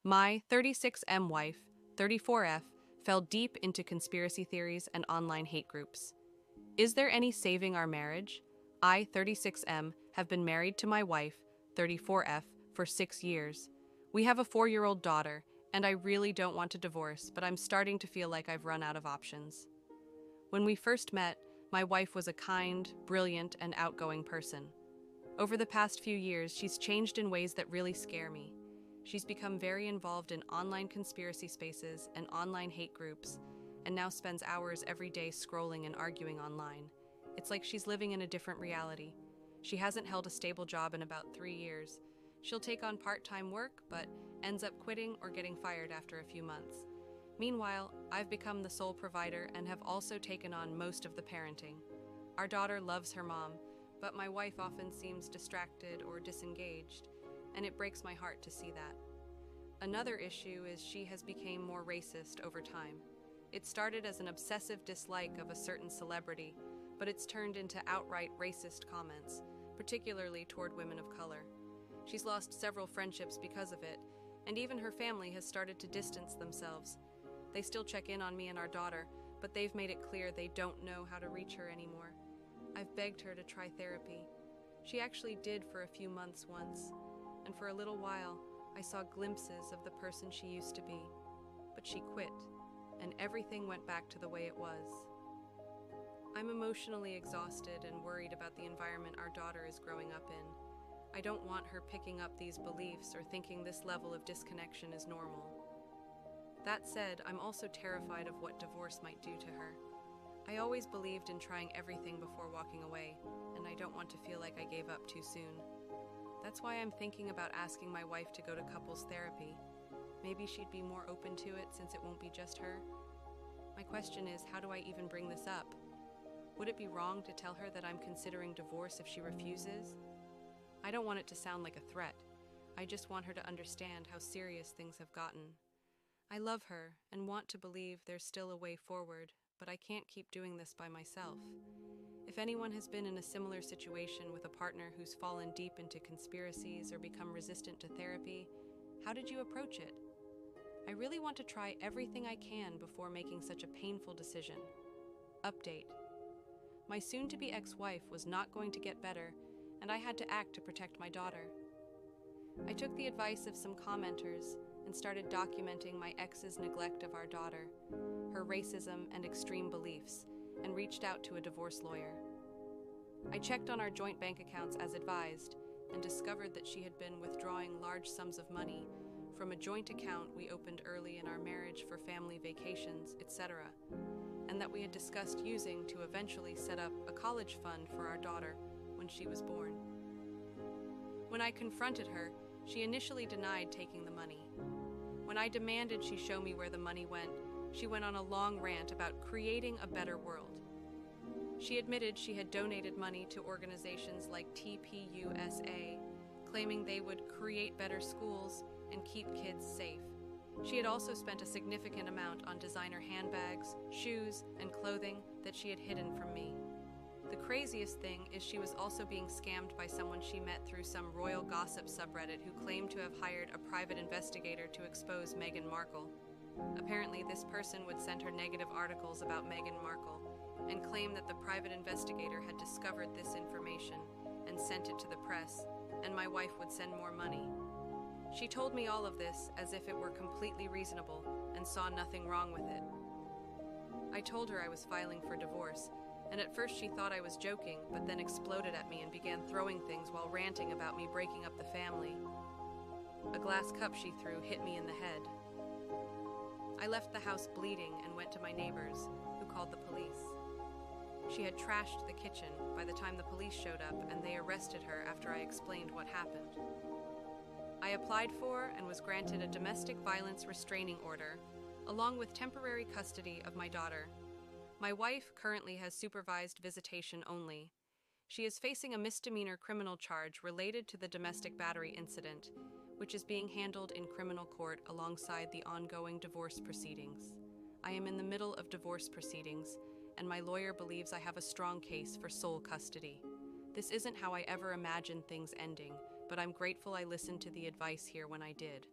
My 36M wife, 34F, fell deep into conspiracy theories and online hate groups. Is there any saving our marriage? I, 36M, have been married to my wife, 34F, for 6 years. We have a 4-year-old daughter, and I really don't want to divorce, but I'm starting to feel like I've run out of options. When we first met, my wife was a kind, brilliant, and outgoing person. Over the past few years, she's changed in ways that really scare me. She's become very involved in online conspiracy spaces and online hate groups, and now spends hours every day scrolling and arguing online. It's like she's living in a different reality. She hasn't held a stable job in about 3 years. She'll take on part-time work, but ends up quitting or getting fired after a few months. Meanwhile, I've become the sole provider and have also taken on most of the parenting. Our daughter loves her mom, but my wife often seems distracted or disengaged, and it breaks my heart to see that. Another issue is she has become more racist over time. It started as an obsessive dislike of a certain celebrity, but it's turned into outright racist comments, particularly toward women of color. She's lost several friendships because of it, and even her family has started to distance themselves. They still check in on me and our daughter, but they've made it clear they don't know how to reach her anymore. I've begged her to try therapy. She actually did for a few months once, and for a little while, I saw glimpses of the person she used to be. But she quit, and everything went back to the way it was. I'm emotionally exhausted and worried about the environment our daughter is growing up in. I don't want her picking up these beliefs or thinking this level of disconnection is normal. That said, I'm also terrified of what divorce might do to her. I always believed in trying everything before walking away, and I don't want to feel like I gave up too soon. That's why I'm thinking about asking my wife to go to couples therapy. Maybe she'd be more open to it since it won't be just her. My question is, how do I even bring this up? Would it be wrong to tell her that I'm considering divorce if she refuses? I don't want it to sound like a threat. I just want her to understand how serious things have gotten. I love her and want to believe there's still a way forward, but I can't keep doing this by myself. If anyone has been in a similar situation with a partner who's fallen deep into conspiracies or become resistant to therapy, how did you approach it? I really want to try everything I can before making such a painful decision. Update. My soon-to-be ex-wife was not going to get better, and I had to act to protect my daughter. I took the advice of some commenters and started documenting my ex's neglect of our daughter, her racism and extreme beliefs, and reached out to a divorce lawyer. I checked on our joint bank accounts as advised and discovered that she had been withdrawing large sums of money from a joint account we opened early in our marriage for family vacations, etc., and that we had discussed using to eventually set up a college fund for our daughter when she was born. When I confronted her, she initially denied taking the money. When I demanded she show me where the money went, she went on a long rant about creating a better world. She admitted she had donated money to organizations like TPUSA, claiming they would create better schools and keep kids safe. She had also spent a significant amount on designer handbags, shoes, and clothing that she had hidden from me. The craziest thing is she was also being scammed by someone she met through some royal gossip subreddit who claimed to have hired a private investigator to expose Meghan Markle. Apparently, this person would send her negative articles about Meghan Markle and claim that the private investigator had discovered this information and sent it to the press, and my wife would send more money. She told me all of this as if it were completely reasonable and saw nothing wrong with it. I told her I was filing for divorce, and at first she thought I was joking, but then exploded at me and began throwing things while ranting about me breaking up the family. A glass cup she threw hit me in the head. I left the house bleeding and went to my neighbors, who called the police. She had trashed the kitchen by the time the police showed up, and they arrested her after I explained what happened. I applied for and was granted a domestic violence restraining order, along with temporary custody of my daughter. My wife currently has supervised visitation only. She is facing a misdemeanor criminal charge related to the domestic battery incident, which is being handled in criminal court alongside the ongoing divorce proceedings. I am in the middle of divorce proceedings, and my lawyer believes I have a strong case for sole custody. This isn't how I ever imagined things ending, but I'm grateful I listened to the advice here when I did.